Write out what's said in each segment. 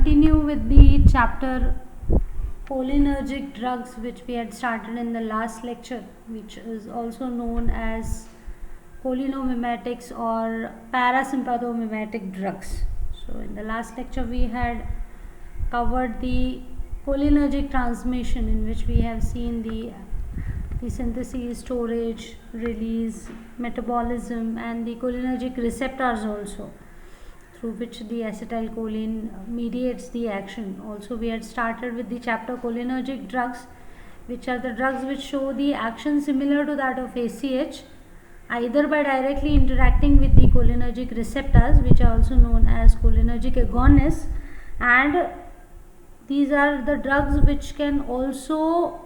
continue with the chapter cholinergic drugs, which we had started in the last lecture, which is also known as cholinomimetics or parasympathomimetic drugs. So in the last lecture we had covered the cholinergic transmission, in which we have seen the synthesis, storage, release, metabolism, and the cholinergic receptors also, through which the acetylcholine mediates the action. Also, we had started with the chapter cholinergic drugs, which are the drugs which show the action similar to that of ACH, either by directly interacting with the cholinergic receptors, which are also known as cholinergic agonists, and these are the drugs which can also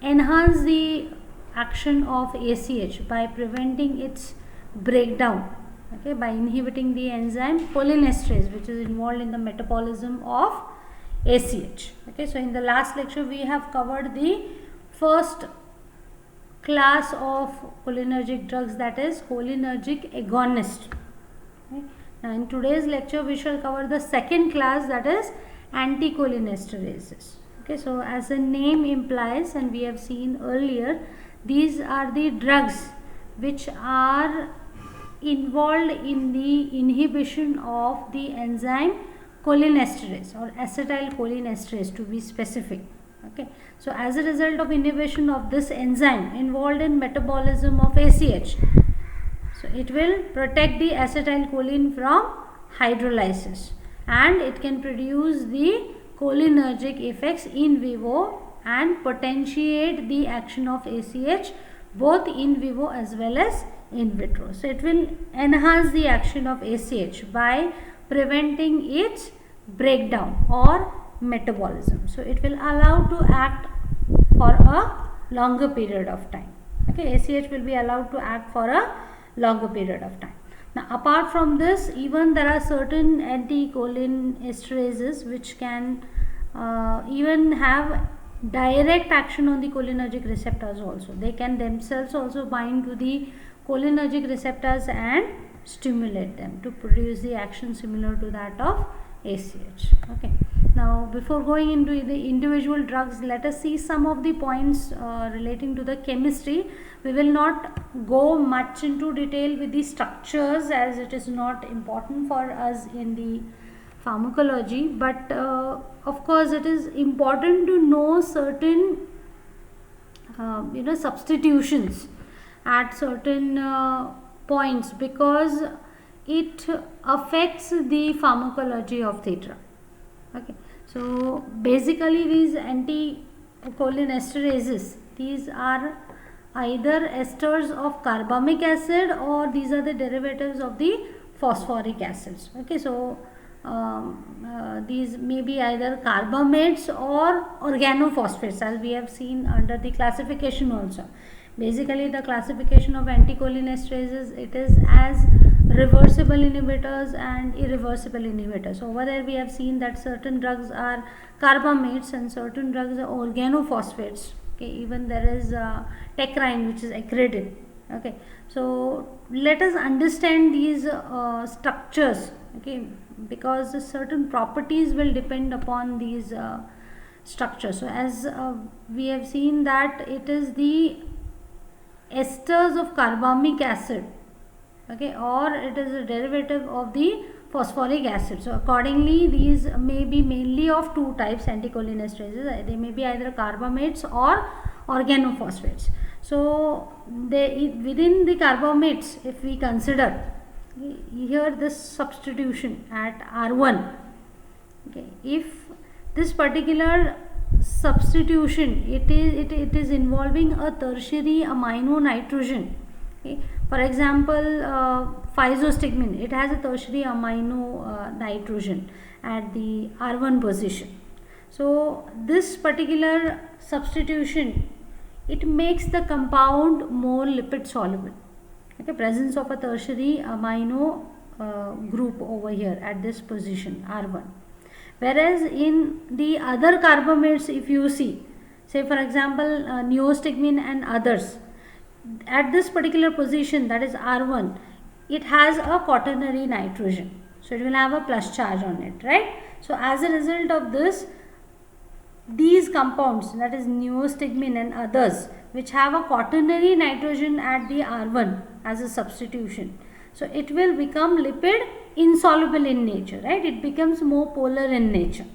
enhance the action of ACH by preventing its breakdown, okay, by inhibiting the enzyme cholinesterase, which is involved in the metabolism of ACH. Okay, so in the last lecture we have covered the first class of cholinergic drugs, that is cholinergic agonist. Okay. Now in today's lecture we shall cover the second class, that is anticholinesterases. Okay, so as the name implies, and we have seen earlier, these are the drugs which are involved in the inhibition of the enzyme cholinesterase or acetylcholinesterase, to be specific. Okay, so as a result of inhibition of this enzyme involved in metabolism of ACH, so it will protect the acetylcholine from hydrolysis, and it can produce the cholinergic effects in vivo and potentiate the action of ACH both in vivo as well as in vitro. So it will enhance the action of ACH by preventing its breakdown or metabolism. So it will allow to act for a longer period of time. Okay, ACH will be allowed to act for a longer period of time. Now apart from this, even there are certain anticholinesterases which can even have direct action on the cholinergic receptors also. They can themselves also bind to the cholinergic receptors and stimulate them to produce the action similar to that of ACH. Okay. Now before going into the individual drugs, let us see some of the points relating to the chemistry. We will not go much into detail with the structures, as it is not important for us in the pharmacology, but of course it is important to know certain substitutions at certain points, because it affects the pharmacology of the drug. Okay, so basically these anticholinesterases, these are either esters of carbamic acid, or these are the derivatives of the phosphoric acids. Okay, so these may be either carbamates or organophosphates, as we have seen under the classification also. Basically the classification of anticholinesterases, it is as reversible inhibitors and irreversible inhibitors. So over there we have seen that certain drugs are carbamates and certain drugs are organophosphates. Okay, even there is tecrine, which is acridin. Okay, so let us understand these structures, okay, because certain properties will depend upon these structures. So as we have seen that it is the esters of carbamic acid, okay, or it is a derivative of the phosphoric acid. So accordingly these may be mainly of two types, anticholinesterases. They may be either carbamates or organophosphates. So they, within the carbamates, if we consider here this substitution at R1, okay, if this particular substitution it is involving a tertiary amino nitrogen, okay. For example, physostigmine, it has a tertiary amino nitrogen at the R1 position. So this particular substitution, it makes the compound more lipid soluble. Okay, presence of a tertiary amino group over here at this position R1. Whereas in the other carbamates, if you see, say for example neostigmine and others, at this particular position, that is R1, it has a quaternary nitrogen. So it will have a plus charge on it, right? So as a result of this, these compounds, that is neostigmine and others, which have a quaternary nitrogen at the R1 as a substitution, so it will become lipid insoluble in nature, right? It becomes more polar in nature.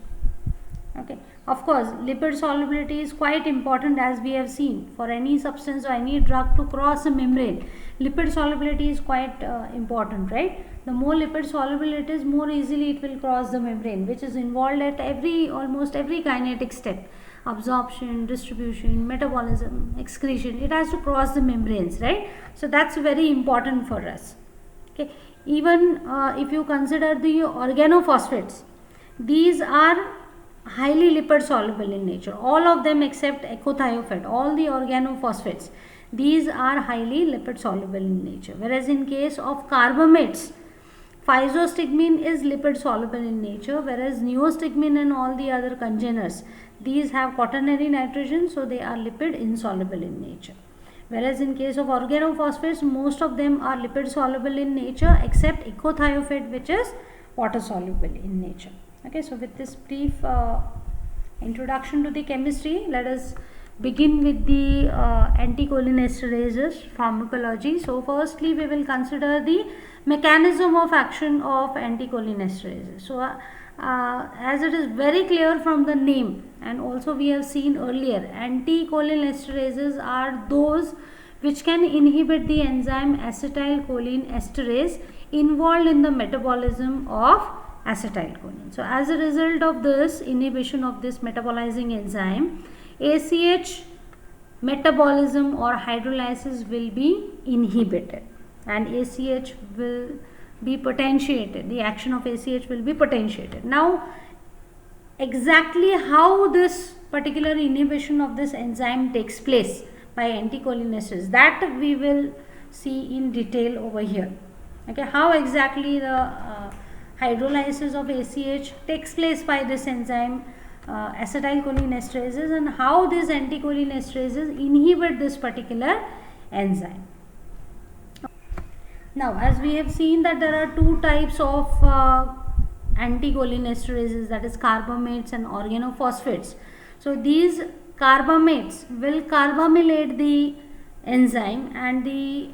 Okay, of course lipid solubility is quite important, as we have seen. For any substance or any drug to cross a membrane, lipid solubility is quite important, right? The more lipid soluble it is, more easily it will cross the membrane, which is involved at almost every kinetic step: absorption, distribution, metabolism, excretion. It has to cross the membranes, right? So that's very important for us. Okay, even if you consider the organophosphates, these are highly lipid soluble in nature. All of them except ecothiophat, all the organophosphates, these are highly lipid soluble in nature. Whereas in case of carbamates, physostigmine is lipid soluble in nature, whereas neostigmine and all the other congeners, these have quaternary nitrogen, so they are lipid insoluble in nature. Whereas in case of organophosphates, most of them are lipid soluble in nature except ecothiophat, which is water soluble in nature. Okay, so with this brief introduction to the chemistry, let us begin with the anticholinesterases pharmacology. So firstly we will consider the mechanism of action of anticholinesterases. So as it is very clear from the name, and also we have seen earlier, anticholinesterases are those which can inhibit the enzyme acetylcholine esterase involved in the metabolism of acetylcholine. So as a result of this inhibition of this metabolizing enzyme, ACH metabolism or hydrolysis will be inhibited, and ACH will be potentiated. The action of ACH will be potentiated. Now exactly how this particular inhibition of this enzyme takes place by anticholinesterase, that we will see in detail over here. Okay, how exactly the hydrolysis of ACH takes place by this enzyme acetylcholinesterases, and how these anticholinesterases inhibit this particular enzyme. Now as we have seen that there are two types of anticholinesterases, that is carbamates and organophosphates. So these carbamates will carbamylate the enzyme, and the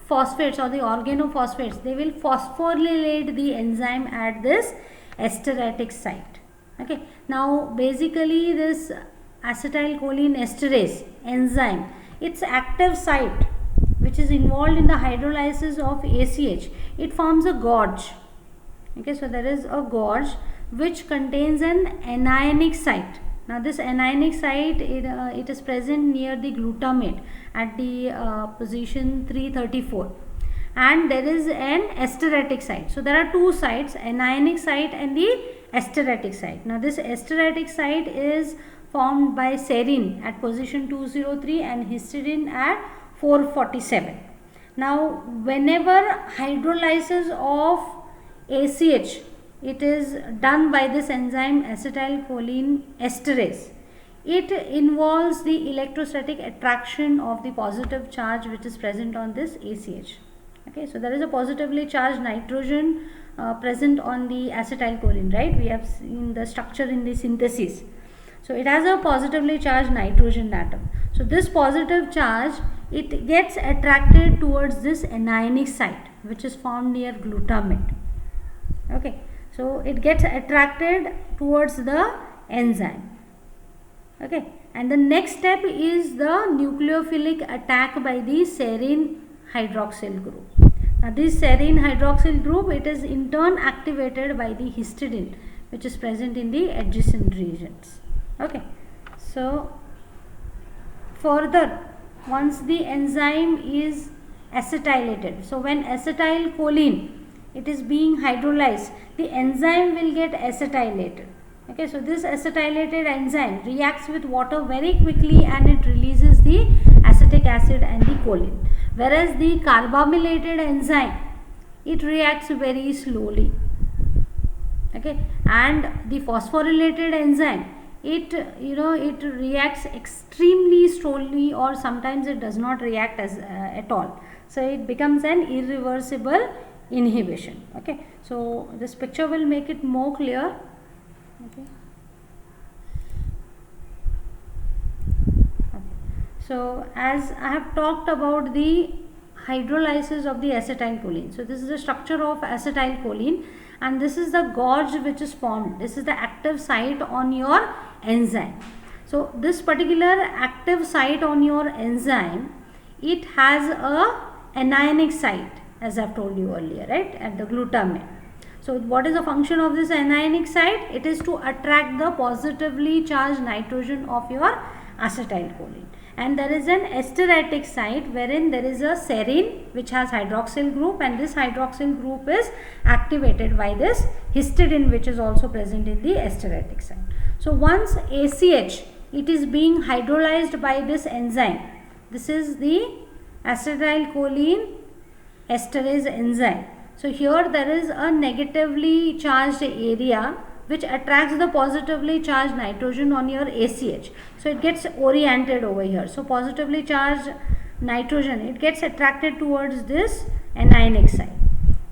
phosphates or the organophosphates, they will phosphorylate the enzyme at this esteratic site. Okay, now basically this acetylcholine esterase enzyme, its active site which is involved in the hydrolysis of ACH, it forms a gorge. Okay, so there is a gorge which contains an anionic site. Now this anionic site, it is present near the glutamate at the position 334, and there is an esteratic site. So there are two sites, anionic site and the esteratic site. Now this esteratic site is formed by serine at position 203 and histidine at 447. Now whenever hydrolysis of ACH, it is done by this enzyme acetylcholine esterase, it involves the electrostatic attraction of the positive charge which is present on this ACH. Okay, so there is a positively charged nitrogen present on the acetylcholine, right? We have seen the structure in the synthesis. So it has a positively charged nitrogen atom. So this positive charge, it gets attracted towards this anionic site which is formed near glutamate. Okay, so it gets attracted towards the enzyme. Okay, and the next step is the nucleophilic attack by the serine hydroxyl group. Now this serine hydroxyl group, it is in turn activated by the histidine which is present in the adjacent regions. Okay, so further, once the enzyme is acetylated, so when acetylcholine, it is being hydrolyzed, the enzyme will get acetylated. Okay, so this acetylated enzyme reacts with water very quickly and it releases the acetic acid and the choline. Whereas the carbamylated enzyme, it reacts very slowly. Okay, and the phosphorylated enzyme, it reacts extremely slowly, or sometimes it does not react at all. So it becomes an irreversible inhibition. Okay, so this picture will make it more clear. Okay. So as I have talked about the hydrolysis of the acetylcholine. So this is the structure of acetylcholine, and this is the gauge which is formed. This is the active site on your enzyme. So this particular active site on your enzyme, it has a anionic site, as I have told you earlier, right, at the glutamate. So what is the function of this anionic site? It is to attract the positively charged nitrogen of your acetylcholine. And there is an esteratic site wherein there is a serine which has hydroxyl group, and this hydroxyl group is activated by this histidine which is also present in the esteratic site. So once ACH, it is being hydrolyzed by this enzyme. This is the acetylcholine esterase enzyme. So here there is a negatively charged area which attracts the positively charged nitrogen on your ACH. So it gets oriented over here. So positively charged nitrogen, it gets attracted towards this anionic site.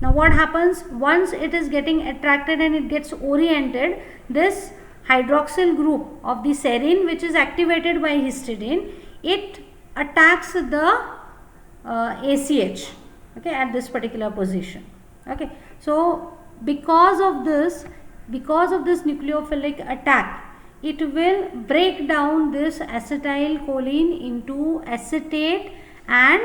Now what happens once it is getting attracted and it gets oriented, this hydroxyl group of the serine which is activated by histidine, it attacks the ACH, okay, at this particular position. Okay, so because of this nucleophilic attack, it will break down this acetylcholine into acetate and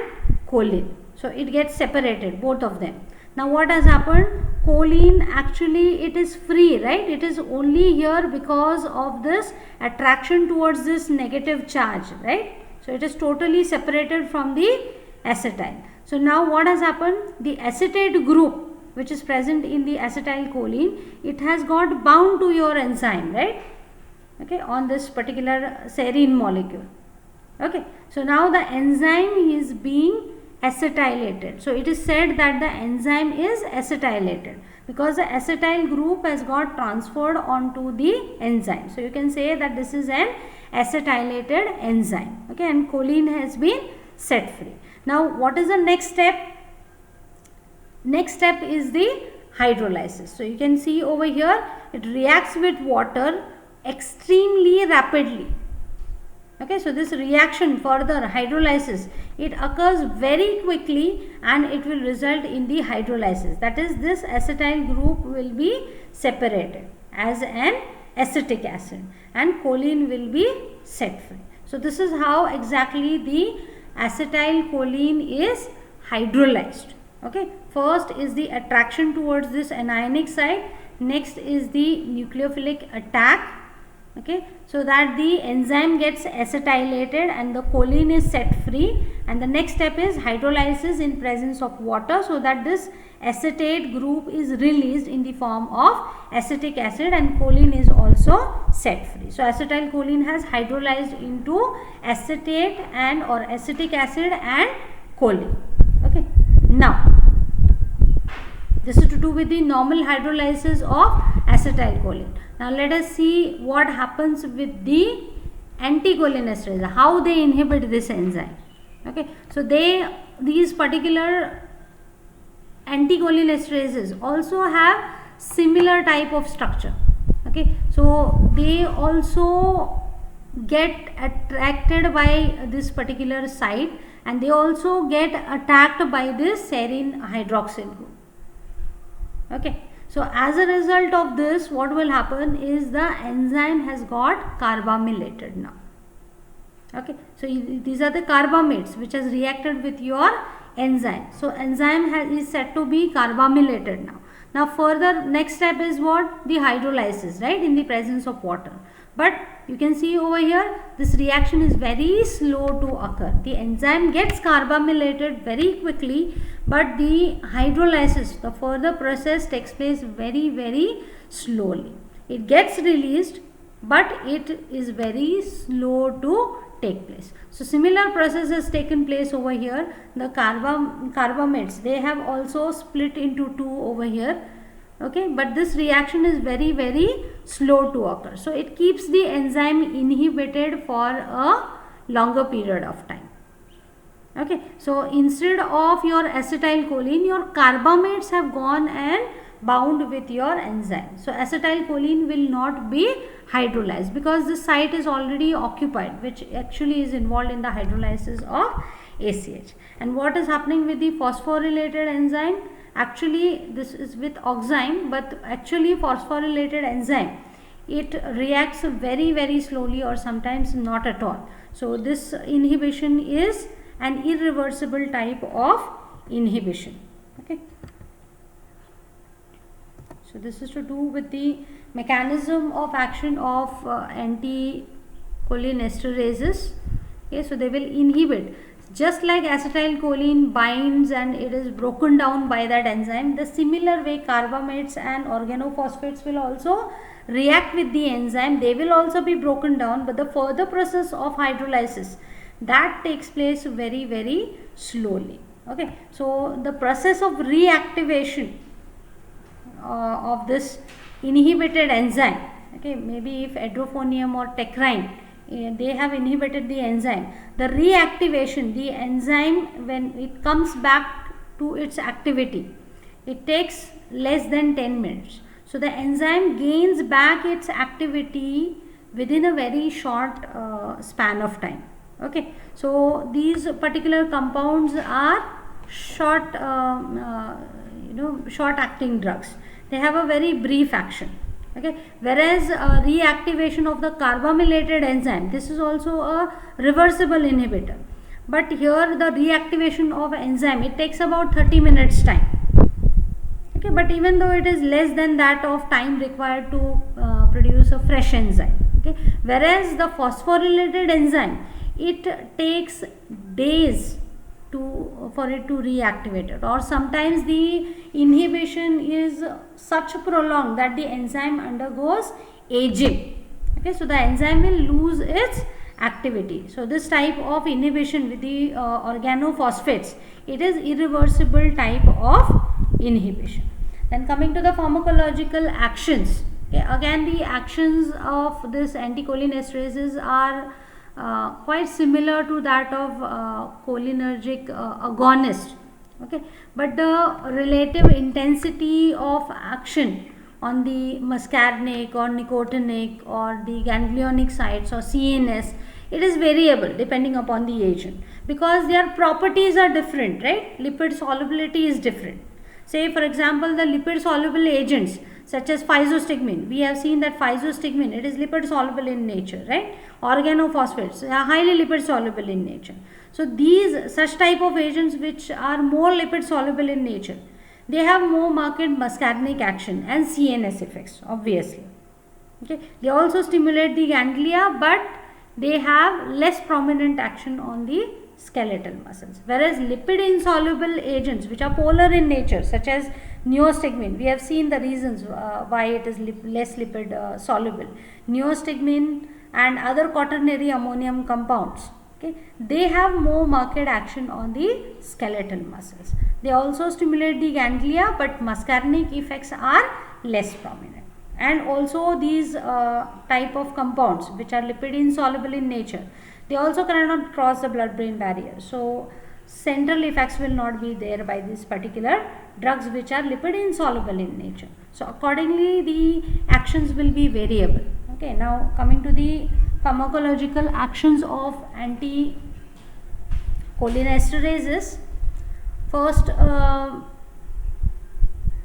choline. So it gets separated, both of them. Now what has happened? Choline, actually it is free, right? It is only here because of this attraction towards this negative charge, right? So it is totally separated from the acetyl. So now what has happened? The acetate group which is present in the acetylcholine, it has got bound to your enzyme, right? Okay, on this particular serine molecule. Okay, so now the enzyme is being acetylated. So it is said that the enzyme is acetylated because the acetyl group has got transferred onto the enzyme. So you can say that this is an acetylated enzyme. Okay, and choline has been set free. Now what is the next step? Next step is the hydrolysis. So you can see over here, it reacts with water extremely rapidly. Okay, so this reaction, further hydrolysis, it occurs very quickly and it will result in the hydrolysis. That is, this acetyl group will be separated as an acetic acid and choline will be set free. So this is how exactly the acetylcholine is hydrolyzed. Okay, first is the attraction towards this anionic site, next is the nucleophilic attack, okay, so that the enzyme gets acetylated and the choline is set free, and the next step is hydrolysis in presence of water so that this acetate group is released in the form of acetic acid and choline is also set free. So acetylcholine has hydrolyzed into acetate and or acetic acid and choline. Okay, now this is to do with the normal hydrolysis of acetylcholine. Now let us see what happens with the anticholinesterase, how they inhibit this enzyme. Okay, so these particular anticholinesterases also have similar type of structure. Okay, so they also get attracted by this particular site and they also get attacked by this serine hydroxyl group. Okay, so as a result of this, what will happen is the enzyme has got carbamylated now. Okay, so these are the carbamates which has reacted with your enzyme. So enzyme is said to be carbamylated now. Now further, next step is what? The hydrolysis, right, in the presence of water. But you can see over here, this reaction is very slow to occur. The enzyme gets carbamylated very quickly, but the hydrolysis, the further process takes place very slowly. It gets released, but it is very slow to take place. So similar process has taken place over here. The carbamates, they have also split into two over here. Okay, but this reaction is very slow to occur. So it keeps the enzyme inhibited for a longer period of time. Okay, so instead of your acetylcholine, your carbamates have gone and bound with your enzyme. So acetylcholine will not be hydrolyzed because the site is already occupied, which actually is involved in the hydrolysis of ACH. And what is happening with the phosphorylated enzyme? Actually, this is with oxime, but actually phosphorylated enzyme, it reacts very slowly or sometimes not at all. So this inhibition is an irreversible type of inhibition. Okay, so this is to do with the mechanism of action of anticholinesterases. Okay, so they will inhibit, just like acetylcholine binds and it is broken down by that enzyme, the similar way carbamates and organophosphates will also react with the enzyme. They will also be broken down, but the further process of hydrolysis, that takes place very slowly. Okay, so the process of reactivation of this inhibited enzyme, okay, maybe if edrophonium or tecrine, they have inhibited the enzyme, the reactivation, the enzyme, when it comes back to its activity, it takes less than 10 minutes. So the enzyme gains back its activity within a very short span of time. Okay, so these particular compounds are short short acting drugs. They have a very brief action. Okay, whereas reactivation of the carbamylated enzyme, this is also a reversible inhibitor, but here the reactivation of enzyme, it takes about 30 minutes time. Okay, but even though it is less than that of time required to produce a fresh enzyme. Okay, whereas the phosphorylated enzyme, it takes days for it to reactivate it, or sometimes the inhibition is such prolonged that the enzyme undergoes aging. Okay, so the enzyme will lose its activity. So this type of inhibition with the organophosphates, it is irreversible type of inhibition. Then coming to the pharmacological actions, okay, again the actions of this anticholinesterases are quite similar to that of cholinergic agonist. Okay, but the relative intensity of action on the muscarinic or nicotinic or the ganglionic sites or CNS, it is variable depending upon the agent, because their properties are different, right? Lipid solubility is different. Say for example, the lipid soluble agents such as physostigmine, we have seen that physostigmine, it is lipid soluble in nature, right? Organophosphates are highly lipid soluble in nature. So these such type of agents which are more lipid soluble in nature, they have more marked muscarinic action and CNS effects, obviously. Okay, they also stimulate the ganglia, but they have less prominent action on the skeletal muscles. Whereas lipid insoluble agents which are polar in nature, such as neostigmine, we have seen the reasons why it is less lipid soluble. Neostigmine and other quaternary ammonium compounds, okay, they have more marked action on the skeletal muscles. They also stimulate the ganglia, but muscarinic effects are less prominent. And also these type of compounds which are lipid insoluble in nature, they also cannot cross the blood-brain barrier. So central effects will not be there by these particular drugs which are lipid insoluble in nature. So accordingly the actions will be variable. Okay, now coming to the pharmacological actions of anticholinesterases. First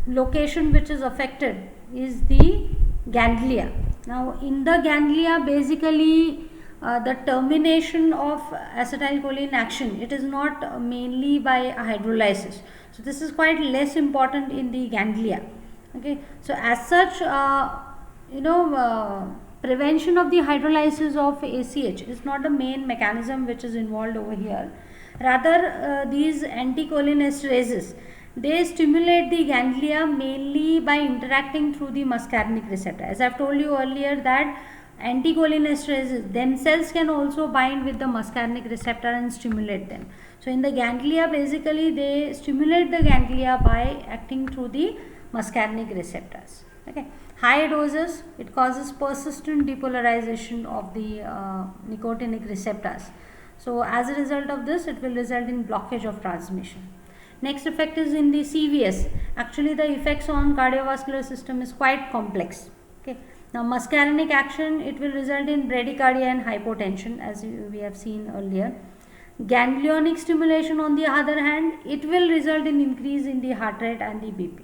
location which is affected is the ganglia. Now in the ganglia, basically the termination of acetylcholine action, it is not mainly by hydrolysis. So this is quite less important in the ganglia. Okay, so as such prevention of the hydrolysis of ACH is not the main mechanism which is involved over here. Rather these anticholinesterases, they stimulate the ganglia mainly by interacting through the muscarinic receptor. As I have told you earlier that anticholinesterases themselves can also bind with the muscarinic receptor and stimulate them. So in the ganglia, basically they stimulate the ganglia by acting through the muscarinic receptors. Okay, high doses, it causes persistent depolarization of the nicotinic receptors. So as a result of this, it will result in blockage of transmission. Next effect is in the CVS. Actually, the effects on cardiovascular system is quite complex. Okay. Now, muscarinic action, it will result in bradycardia and hypotension, as we have seen earlier. Ganglionic stimulation, on the other hand, it will result in increase in the heart rate and the BP.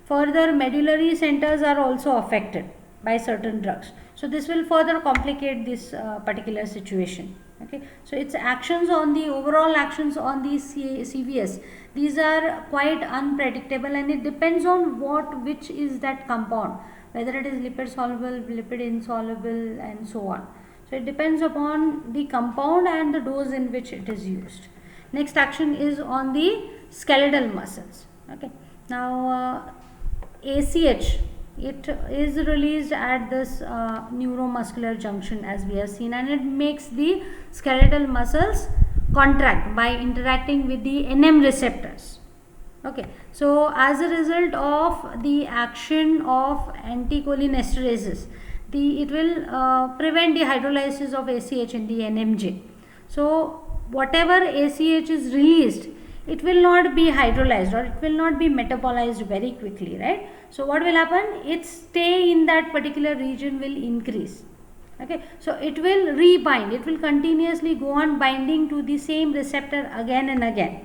Further, medullary centers are also affected by certain drugs. So this will further complicate this particular situation. Okay, so its actions on the overall actions on the CVS, these are quite unpredictable, and it depends on which is that compound, whether it is lipid soluble, lipid insoluble, and so on. So it depends upon the compound and the dose in which it is used. Next action is on the skeletal muscles. Okay, now ACH, it is released at this neuromuscular junction, as we have seen, and it makes the skeletal muscles contract by interacting with the NM receptors. Okay, so as a result of the action of anticholinesterases, it will prevent the hydrolysis of ACH in the NMJ. So whatever ACH is released, it will not be hydrolyzed, or it will not be metabolized very quickly, right? So what will happen? Its stay in that particular region will increase. Okay, so it will rebind, it will continuously go on binding to the same receptor again and again.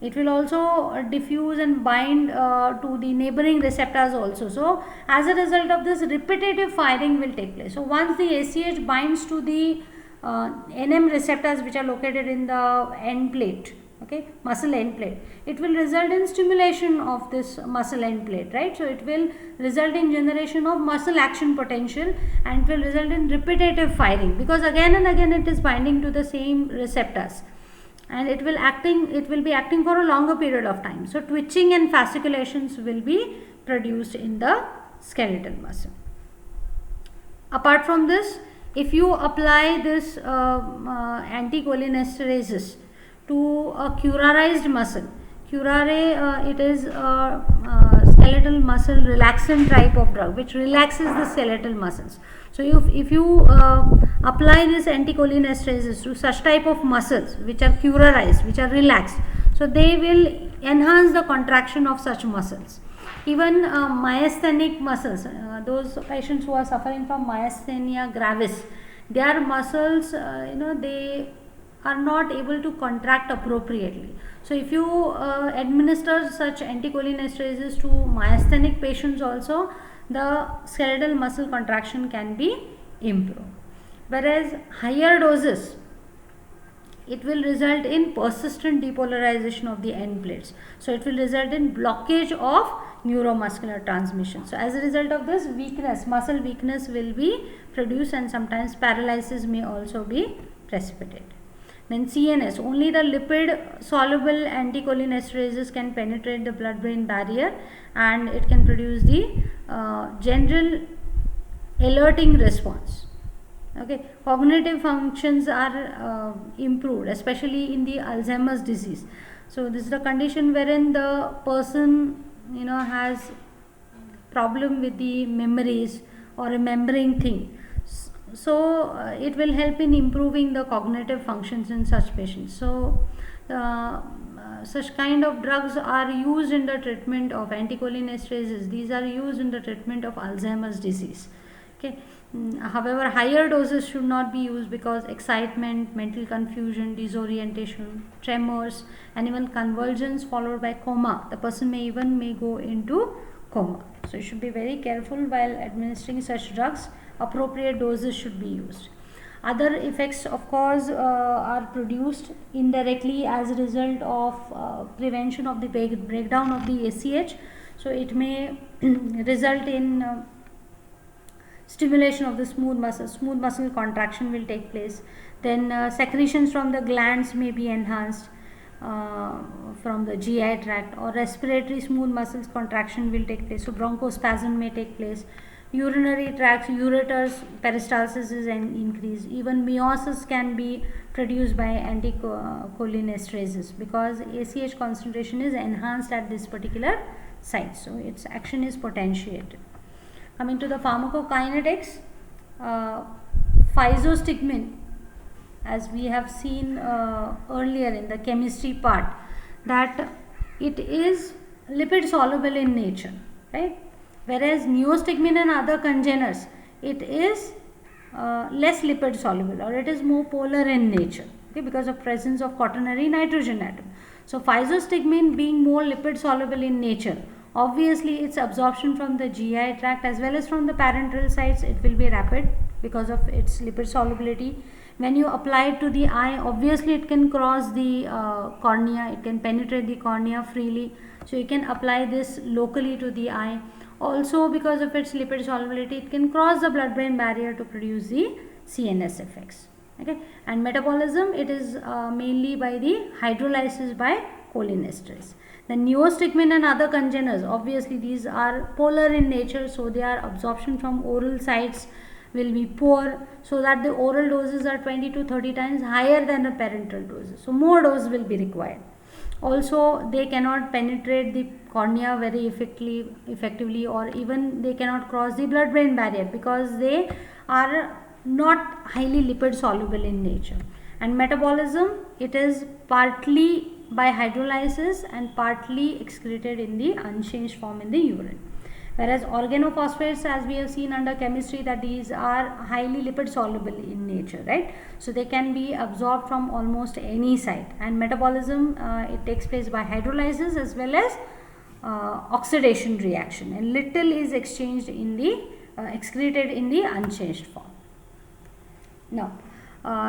It will also diffuse and bind to the neighboring receptors also. So as a result of this, repetitive firing will take place. So once the ACH binds to the NM receptors which are located in the end plate, okay, muscle end plate, it will result in stimulation of this muscle end plate, right? So it will result in generation of muscle action potential, and it will result in repetitive firing, because again and again it is binding to the same receptors, and it will be acting for a longer period of time. So twitching and fasciculations will be produced in the skeletal muscle. Apart from this, if you apply this anticholinesterases to a curarized muscle, curare, it is a skeletal muscle relaxant type of drug which relaxes the skeletal muscles. So if you apply this anticholinesterases to such type of muscles which are curarized, which are relaxed, so they will enhance the contraction of such muscles. Even myasthenic muscles, those patients who are suffering from myasthenia gravis, their muscles, they are not able to contract appropriately. So if you administer such anticholinesterases to myasthenic patients also, the skeletal muscle contraction can be improved. Whereas higher doses, it will result in persistent depolarization of the end plates. So it will result in blockage of neuromuscular transmission. So as a result of this, weakness, muscle weakness will be produced, and sometimes paralysis may also be precipitated. Then CNS, only the lipid soluble anticholinesterases can penetrate the blood-brain barrier, and it can produce the general alerting response. Okay, cognitive functions are improved, especially in the Alzheimer's disease. So this is the condition wherein the person has problem with the memories or remembering thing. So it will help in improving the cognitive functions in such patients. So such kind of drugs are used in the treatment of anticholinesterases. These are used in the treatment of Alzheimer's disease. Okay. However, higher doses should not be used because excitement, mental confusion, disorientation, tremors, and even convulsions followed by coma. The person may go into coma. So you should be very careful while administering such drugs. Appropriate doses should be used. Other effects, of course, are produced indirectly as a result of prevention of the breakdown of the ACH. So it may result in stimulation of the smooth muscle contraction will take place. Then secretions from the glands may be enhanced from the GI tract, or respiratory smooth muscles contraction will take place. So bronchospasm may take place. Urinary tracts, ureters, peristalsis is increased. Even meiosis can be produced by anticholinesterases because ACH concentration is enhanced at this particular site. So its action is potentiated. Coming to the pharmacokinetics, physostigmine as we have seen earlier in the chemistry part, that it is lipid soluble in nature, right? Whereas neostigmine and other congeners, it is less lipid soluble, or it is more polar in nature, okay, because of presence of quaternary nitrogen atom. So physostigmine being more lipid soluble in nature, obviously its absorption from the GI tract as well as from the parenteral sites, it will be rapid because of its lipid solubility. When you apply it to the eye, obviously it can cross the cornea, it can penetrate the cornea freely, so you can apply this locally to the eye. Also, because of its lipid solubility, it can cross the blood brain barrier to produce the CNS effects, okay. And metabolism, it is mainly by the hydrolysis by cholinesterase. The neostigmine and other congeners, obviously these are polar in nature, so their absorption from oral sites will be poor, so that the oral doses are 20 to 30 times higher than the parenteral doses, so more dose will be required. Also, they cannot penetrate the cornea very effectively, or even they cannot cross the blood brain barrier because they are not highly lipid soluble in nature. And metabolism, it is partly by hydrolysis and partly excreted in the unchanged form in the urine. Whereas organophosphates, as we have seen under chemistry, that these are highly lipid soluble in nature, right? So they can be absorbed from almost any site. And metabolism, it takes place by hydrolysis as well as oxidation reaction, and little is exchanged in the excreted in the unchanged form. Now,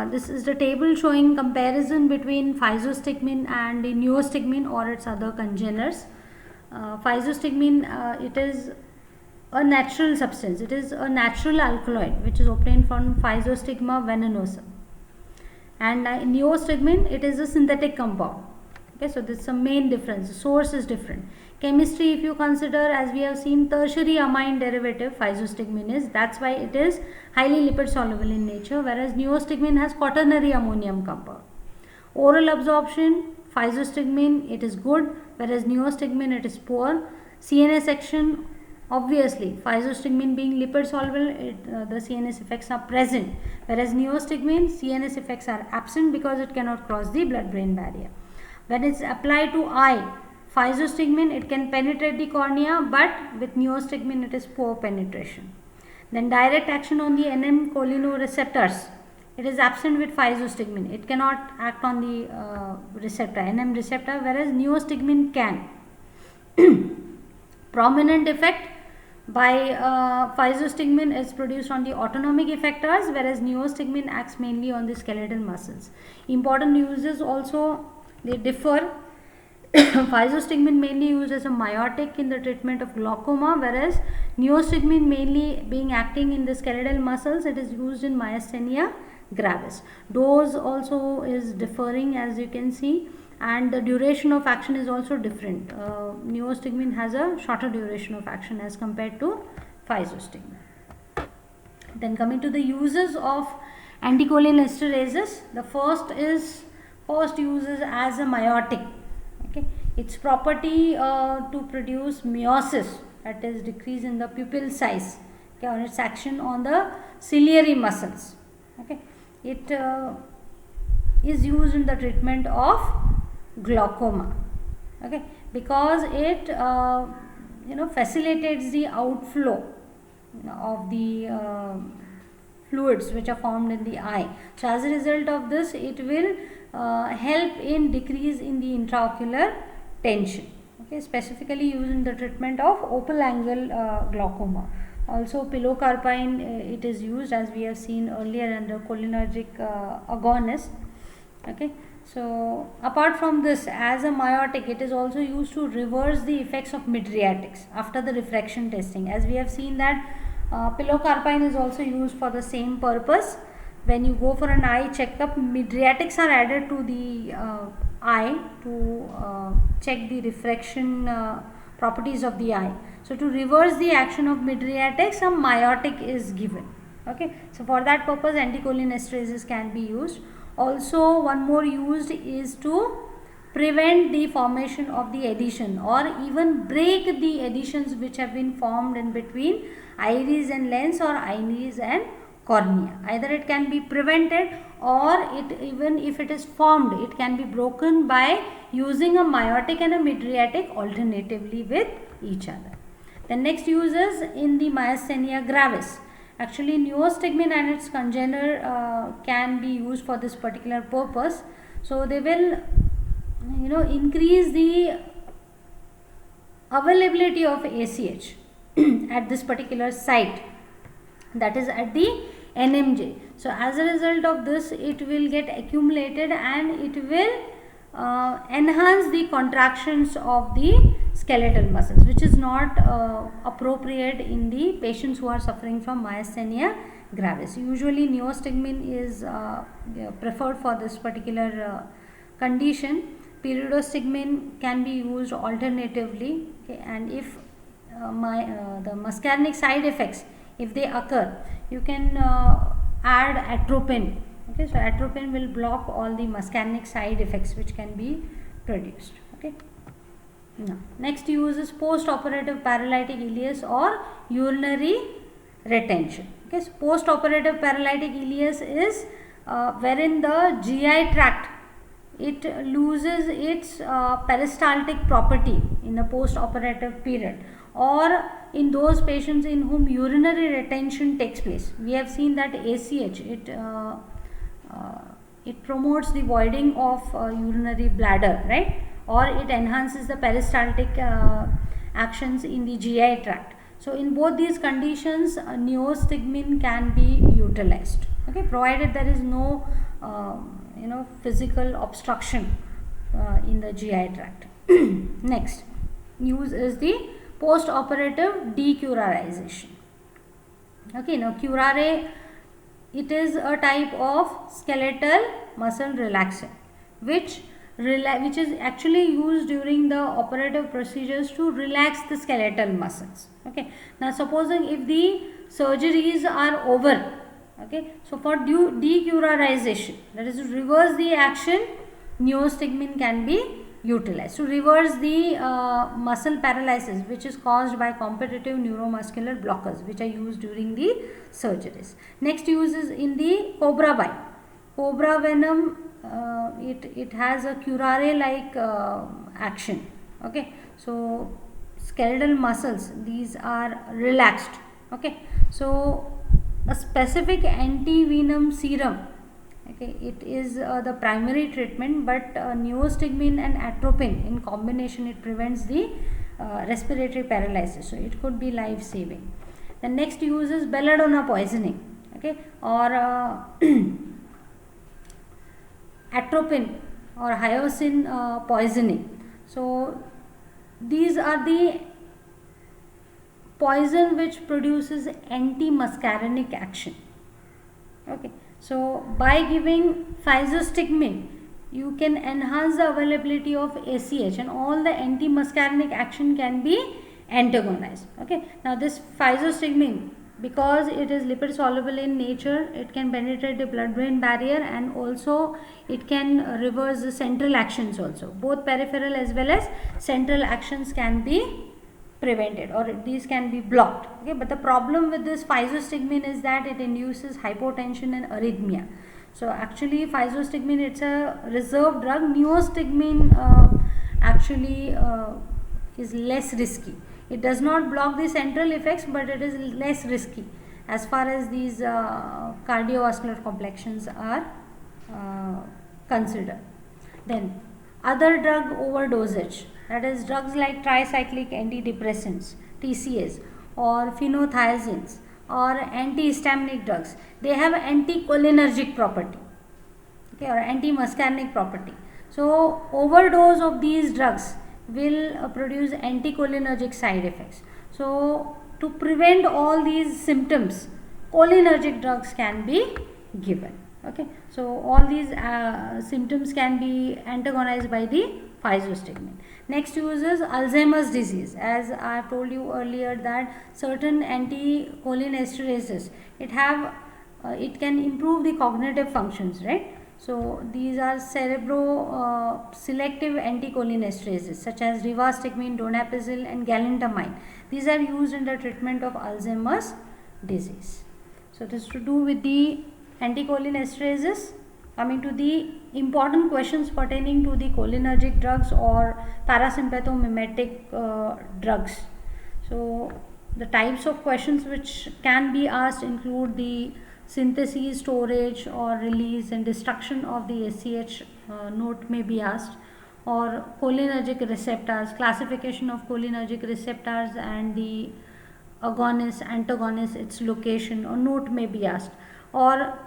this is the table showing comparison between physostigmine and the neostigmine or its other congeners. Physostigmine, it is a natural substance, it is a natural alkaloid which is obtained from Physostigma venenosum. And neostigmine, it is a synthetic compound, okay. So this is a main difference, the source is different. Chemistry, if you consider, as we have seen, tertiary amine derivative physostigmine is, that's why it is highly lipid soluble in nature, whereas neostigmine has quaternary ammonium compound. Oral absorption, physostigmine, it is good, whereas neostigmine, it is poor. CNS action, obviously physostigmine being lipid soluble, the CNS effects are present, whereas neostigmine, CNS effects are absent because it cannot cross the blood brain barrier. When it's applied to eye, physostigmine, it can penetrate the cornea, but with neostigmine it is poor penetration. Then direct action on the NM cholinereceptors, it is absent with physostigmine, it cannot act on the receptor, NM receptor, whereas neostigmine can. Prominent effect by physostigmine is produced on the autonomic effectors, whereas neostigmine acts mainly on the skeletal muscles. Important uses also, they differ. Physostigmine mainly used as a miotic in the treatment of glaucoma, whereas neostigmine mainly being acting in the skeletal muscles, it is used in myasthenia gravis. Dose also is differing, as you can see, and the duration of action is also different. Neostigmine has a shorter duration of action as compared to physostigmine. Then coming to the uses of anticholinesterases, the first use is as a miotic. Okay. Its property to produce meiosis, that is decrease in the pupil size, okay, or its action on the ciliary muscles. Okay. It is used in the treatment of glaucoma, okay, because it facilitates the outflow of the fluids which are formed in the eye. So as a result of this, it will help in decrease in the intraocular tension, okay, specifically used in the treatment of open angle glaucoma. Also pilocarpine, it is used, as we have seen earlier, under cholinergic agonist, okay. So apart from this, as a miotic, it is also used to reverse the effects of mydriatics after the refraction testing, as we have seen that pilocarpine is also used for the same purpose. When you go for an eye checkup, mydriatics are added to the eye to check the refraction properties of the eye. So to reverse the action of mydriatics, a miotic is given, okay. So for that purpose, anticholinesterases can be used. Also, one more used is to prevent the formation of the adhesion or even break the adhesions which have been formed in between iris and lens or iris and cornea. Either it can be prevented, or it, even if it is formed, it can be broken by using a miotic and a mydriatic alternatively with each other. The next use is in the myasthenia gravis. Actually, neostigmine and its congener can be used for this particular purpose. So they will, increase the availability of ACH at this particular site, that is at the NMJ. So as a result of this, it will get accumulated and it will enhance the contractions of the skeletal muscles, which is not appropriate in the patients who are suffering from myasthenia gravis. Usually neostigmine is preferred for this particular condition. Pyridostigmine can be used alternatively, okay, and if the muscarinic side effects, if they occur, you can add atropine. Okay, so atropine will block all the muscarinic side effects which can be produced. Okay. Now, next use is post-operative paralytic ileus or urinary retention. Okay, so post-operative paralytic ileus is wherein the GI tract, it loses its peristaltic property in the post-operative period, or in those patients in whom urinary retention takes place. We have seen that ACH, it promotes the voiding of urinary bladder, right, or it enhances the peristaltic actions in the GI tract. So in both these conditions, neostigmine can be utilized, okay, provided there is no physical obstruction in the GI tract. Next use is the post-operative decurarization. Okay, now curare, it is a type of skeletal muscle relaxant which is actually used during the operative procedures to relax the skeletal muscles. Okay, now supposing if the surgeries are over, okay, so for decurarization, that is to reverse the action, neostigmine can be utilized to reverse the muscle paralysis which is caused by competitive neuromuscular blockers which are used during the surgeries. Next use is in the cobra bite. Cobra venom, it has a curare like action. Okay, so skeletal muscles, these are relaxed. Okay, so a specific anti-venom serum, okay, it is the primary treatment, but neostigmine and atropine in combination, it prevents the respiratory paralysis, so it could be life saving. The next use is belladonna poisoning, okay, or atropine or hyoscine poisoning. So these are the poison which produces anti-muscarinic action. Okay, so by giving physostigmine, you can enhance the availability of ACH and all the anti-muscarinic action can be antagonized. Okay, now this physostigmine, because it is lipid soluble in nature, it can penetrate the blood-brain barrier and also it can reverse the central actions also. Both peripheral as well as central actions can be prevented, or these can be blocked. Okay, but the problem with this physostigmine is that it induces hypotension and arrhythmia. So actually physostigmine, it's a reserved drug. Neostigmine actually is less risky. It does not block the central effects, but it is less risky as far as these cardiovascular complexions are considered. Then other drug overdosage, that is drugs like tricyclic antidepressants, TCAs, or phenothiazines, or antihistaminic drugs. They have anticholinergic property, okay, or anti-muscarinic property. So overdose of these drugs will produce anticholinergic side effects. So to prevent all these symptoms, cholinergic drugs can be given. Okay, so all these symptoms can be antagonized by the physostigmine. Next use is Alzheimer's disease. As I have told you earlier that certain anticholinesterases, it can improve the cognitive functions, right? So these are cerebro-selective anticholinesterases such as rivastigmine, donepezil and galantamine. These are used in the treatment of Alzheimer's disease. So it is to do with the anticholinesterases. Coming to the important questions pertaining to the cholinergic drugs or parasympathomimetic drugs. So the types of questions which can be asked include the synthesis, storage or release and destruction of the SCH note may be asked, or cholinergic receptors, classification of cholinergic receptors and the agonist, antagonist, its location or note may be asked, or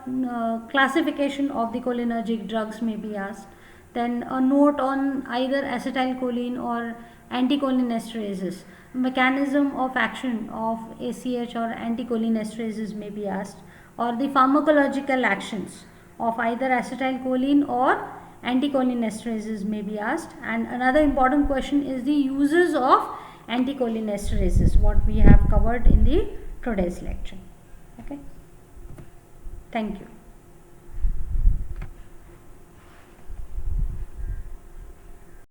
classification of the cholinergic drugs may be asked. Then a note on either acetylcholine or anticholinesterases, mechanism of action of ACH or anticholinesterases may be asked, or the pharmacological actions of either acetylcholine or anticholinesterases may be asked. And another important question is the uses of anticholinesterases, what we have covered in the today's lecture. Okay, thank you.